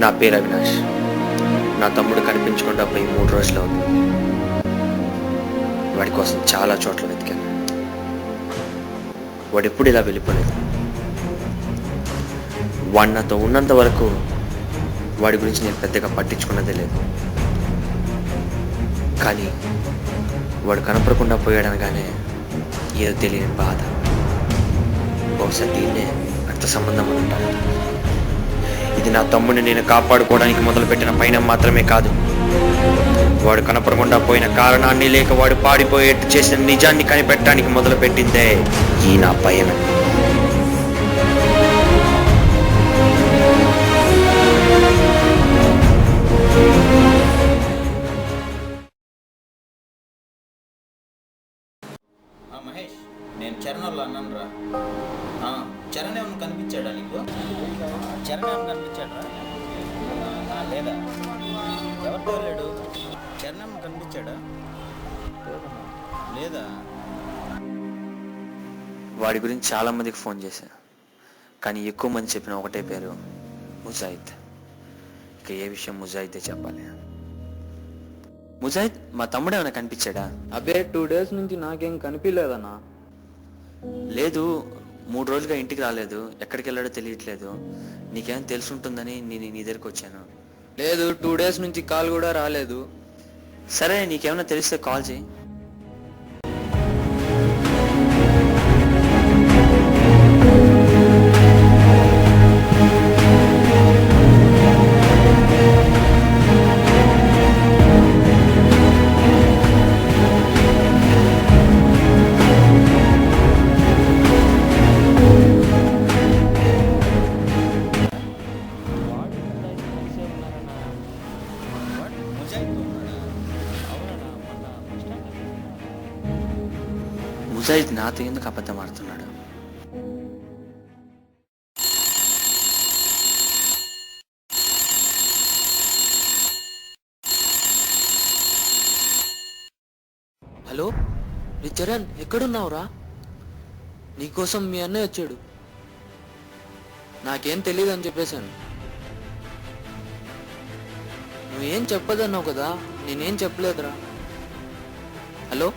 నా పేరు అవినాష్. నా తమ్ముడు కనిపించకుండా పోయి 3 రోజులు అవుతుంది. వాడి కోసం చాలా చోట్ల వెతికాను. వాడు ఎప్పుడు ఇలా వెళ్ళిపోలేదు. వాడు నాతో ఉన్నంత వరకు వాడి గురించి నేను పెద్దగా పట్టించుకున్నదే లేదు. కానీ వాడు కనపడకుండా పోయాడనగానే ఏదో తెలియని బాధ. బహుశా దీన్నే రక్త సంబంధం అని ఉంటాను. ఇది నా తమ్ముడిని నేను కాపాడుకోవడానికి మొదలుపెట్టిన పయనం మాత్రమే కాదు, వాడు కనపడకుండా పోయిన కారణాన్ని లేక వాడు పాడిపోయేట్టు చేసిన నిజాన్ని కనిపెట్టడానికి మొదలుపెట్టిందే ఈ నా పయనం. మహేష్, నేను చరణ్ వాళ్ళు అన్నాను రా. చరణ్ ఏమన్నా కనిపించాడా నీకు? చరణ్ ఏమన్నా కనిపించాడా లేదా? ఎవరితో వెళ్ళాడు? చరణ్ ఏమన్నా కనిపించాడా లేదా? వాడి గురించి చాలా మందికి ఫోన్ చేశాను, కానీ ఎక్కువ మంది చెప్పిన ఒకటే పేరు, ముజాహిద్. ఇక ఏ విషయం ముజాహిదే చెప్పాలి. ముజాహిద్, మా తమ్ముడు ఏమైనా కనిపించాడా? అబ్బే 2 days నుంచి నాకేం కనిపించలేదన్నా. లేదు, 3 రోజులుగా ఇంటికి రాలేదు. ఎక్కడికి వెళ్ళాడో తెలియట్లేదు. నీకేం తెలుసుంటుందని నేను నీ దగ్గరికి వచ్చాను. లేదు, 2 days నుంచి కాల్ కూడా రాలేదు. సరే, నీకేమైనా తెలిస్తే కాల్ చేయి. ముజాహిద్ నాతో ఎందుకు అబద్ధం ఆడుతున్నాడు? హలో చరణ్, ఎక్కడున్నావురా? నీకోసం మీ అన్నయ్య వచ్చాడు. నాకేం తెలియదు అని చెప్పేశాను. నువ్వేం చెప్పదన్నావు కదా, నేనేం చెప్పలేదురా. హలో,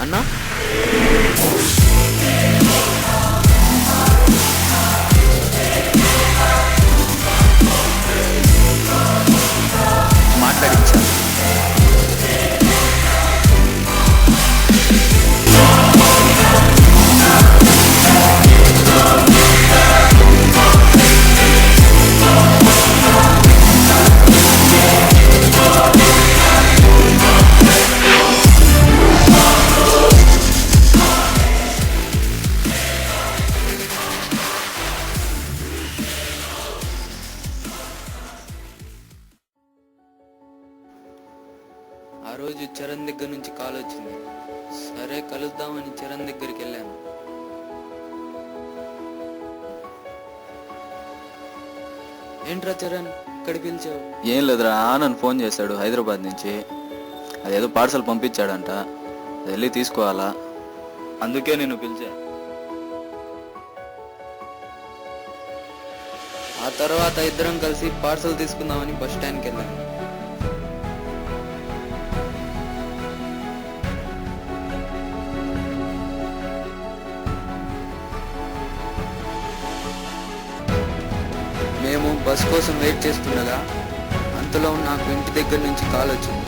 అన్నా? మాట్లాడించాను. ఆ రోజు చరణ్ దగ్గర నుంచి కాల్ వచ్చింది. సరే కలుద్దామని చరణ్ దగ్గరికి వెళ్ళాను. ఏంట్రా చరణ్, ఇక్కడ పిలిచావు? ఏం లేదురా, నన్ను ఫోన్ చేశాడు హైదరాబాద్ నుంచి. అదేదో పార్సల్ పంపించాడంట, అది వెళ్ళి తీసుకోవాలా, అందుకే నేను పిలిచా. ఆ తర్వాత ఇద్దరం కలిసి పార్సల్ తీసుకుందామని బస్ స్టాండ్కి వెళ్ళాను. మేము బస్ కోసం వెయిట్ చేస్తుండగా అంతలో నాకు ఇంటి దగ్గర నుంచి కాల్ వచ్చింది.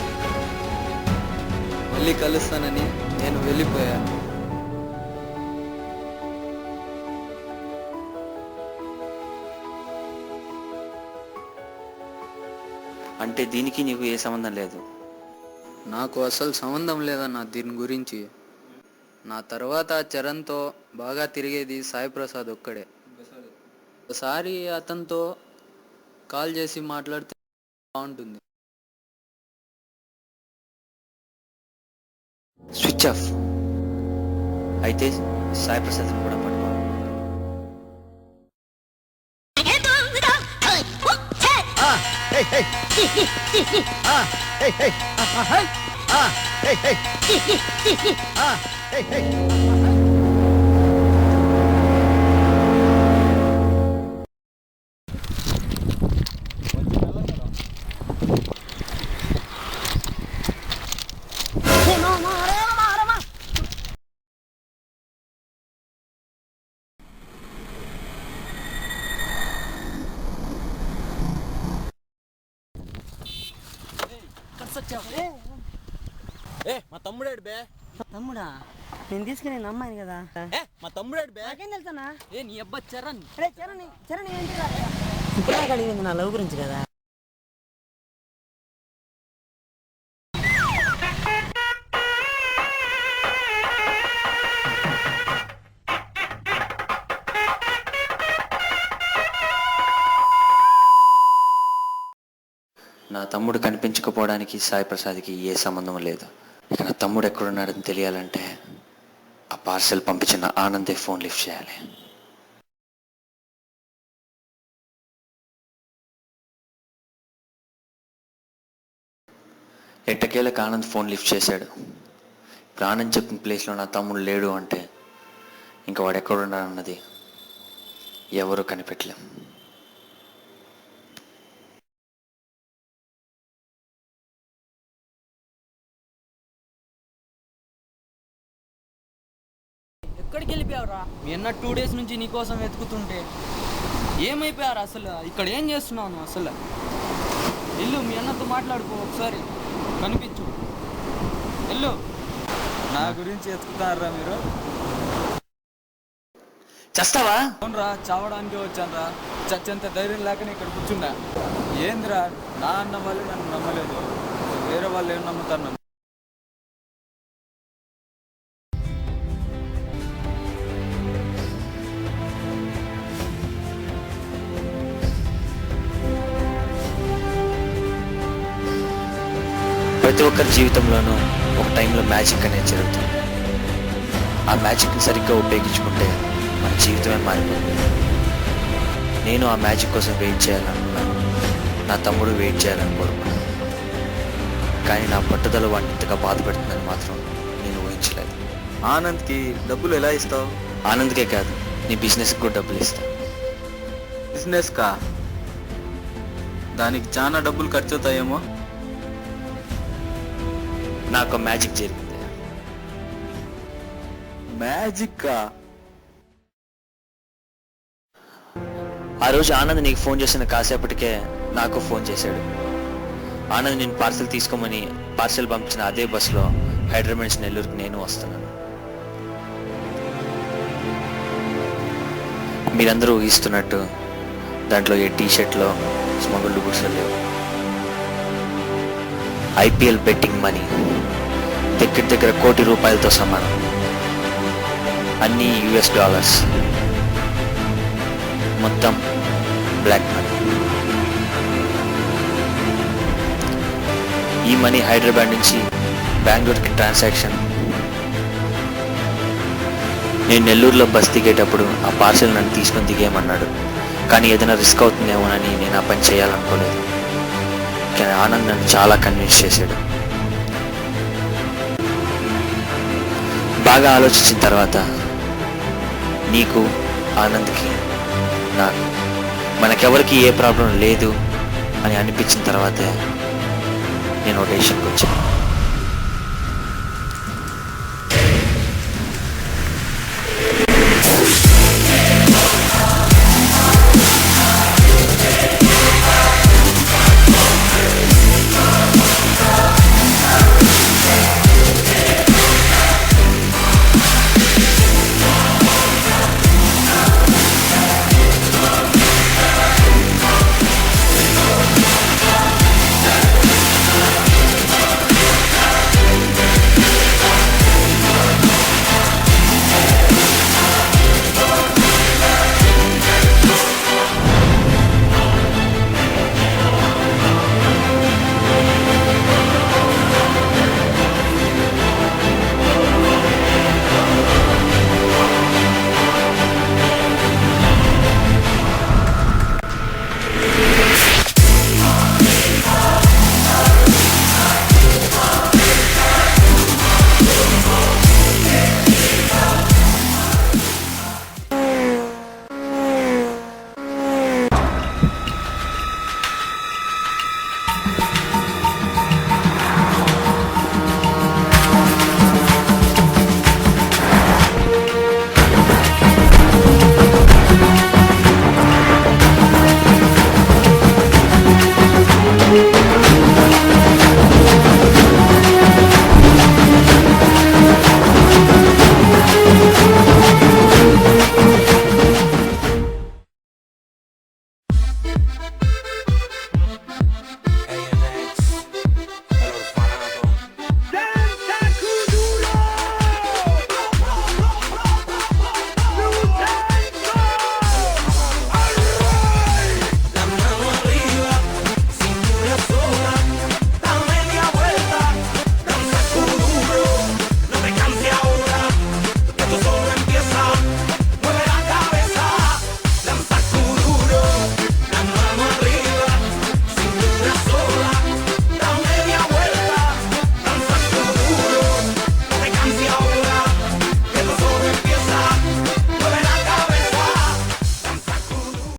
మళ్ళీ కలుస్తానని నేను వెళ్ళిపోయాను. అంటే దీనికి నీకు ఏ సంబంధం లేదు? నాకు అసలు సంబంధం లేదన్న దీని గురించి. నా తర్వాత చరణ్తో బాగా తిరిగేది సాయి ప్రసాద్ ఒక్కడే. ఒకసారి అతనితో కాల్ చేసి మాట్లాడితే బాగుంటుంది. Switch off. అయితే సాయి ప్రసాద్ కూడా పట్టుకో. hey, hey. Hey, hey. Hey, hey. Hey, hey. మా తమ్ముడేడు బే. తమ్ముడా నేను తీసుకుని అమ్మాయిని కదా. మా తమ్ముడేడు బే. నాకేం తెలుసానా? నీ అబ్బా చరణ్. చరణ్ ఇప్పుడు అడిగింది నా లవ్ గురించి కదా. నా తమ్ముడు కనిపించకపోవడానికి సాయి ప్రసాద్కి ఏ సంబంధం లేదు. ఇక నా తమ్ముడు ఎక్కడున్నాడని తెలియాలంటే ఆ పార్సెల్ పంపించిన ఆనందే ఫోన్ లిఫ్ట్ చేయాలి. ఎట్టకేలకు ఆనంద్ ఫోన్ లిఫ్ట్ చేశాడు. ఇప్పుడు ఆనంద్ చెప్పిన ప్లేస్లో నా తమ్ముడు లేడు అంటే ఇంకా వాడు ఎక్కడున్నాడన్నది ఎవరూ కనిపెట్టలేం. ఎక్కడికి వెళ్ళిపోయావురా? మీ అన్న 2 days నుంచి నీకోసం వెతుకుతుంటే ఏమైపోయారు అసలు? ఇక్కడ ఏం చేస్తున్నావు నువ్వు అసలు? ఇల్లు మీ అన్నతో మాట్లాడుకో, ఒకసారి కనిపించు. ఇల్లు నా గురించి ఎత్తుకుతారా మీరు? చేస్తావా? అవునరా, చావడానికి వచ్చానరా. చచ్చేంత ధైర్యం లేకనే ఇక్కడ కూర్చున్నా. ఏందిరా, నా అన్న వాళ్ళు నన్ను నమ్మలేదు, వేరే వాళ్ళు ఏం నమ్ముతారు నన్ను? ప్రతి ఒక్కరి జీవితంలోనూ ఒక టైంలో మ్యాజిక్ అనేది జరుగుతుంది. ఆ మ్యాజిక్ని సరిగ్గా ఉపయోగించుకుంటే మన జీవితమే మారిపోతుంది. నేను ఆ మ్యాజిక్ కోసం వెయిట్ చేయాలనుకున్నాను. నా తమ్ముడు వెయిట్ చేయాలని కోరుకున్నాను. కానీ నా పట్టుదల వాడిని ఇంతగా బాధ పెడుతుందని మాత్రం నేను ఊహించలేదు. ఆనంద్కి డబ్బులు ఎలా ఇస్తావు? ఆనంద్కే కాదు, నీ బిజినెస్కి కూడా డబ్బులు ఇస్తాను. బిజినెస్కా? దానికి చాలా డబ్బులు ఖర్చు అవుతాయేమో. నాకు మ్యాజిక్ జరిగింది. మ్యాజిక్కా? ఆ రోజు ఆనంద్ నీకు ఫోన్ చేసిన కాసేపటికే నాకు ఫోన్ చేశాడు. ఆనంద్ నేను పార్సెల్ తీసుకోమని పార్సెల్ పంపించిన అదే బస్సులో హైదరాబాద్ నుంచి నెల్లూరుకి నేను వస్తున్నాను. మీరందరూ ఊహిస్తున్నట్టు దాంట్లో ఏ టీషర్ట్లో స్మగుల్డ్ గుడ్స్ లేవు. ఐపీఎల్ బెట్టింగ్ మనీ దగ్గర ₹1 కోటి సమానం. అన్నీ US $. మొత్తం బ్లాక్ మనీ. ఈ మనీ హైదరాబాద్ నుంచి బెంగళూరుకి ట్రాన్సాక్షన్. నేను నెల్లూరులో బస్ దిగేటప్పుడు ఆ పార్సెల్ నన్ను తీసుకొని దిగేయమన్నాడు. కానీ ఏదైనా రిస్క్ అవుతుందేమోనని నేను ఆ పని చేయాలనుకోలేదు. కానీ ఆనంద్ నన్ను చాలా కన్విన్స్ చేశాడు. బాగా ఆలోచించిన తర్వాత నీకు, ఆనంద్కి, నాకు మనకెవరికి ఏ ప్రాబ్లం లేదు అని అనిపించిన తర్వాతే నేను డెసిషన్కి వచ్చాను.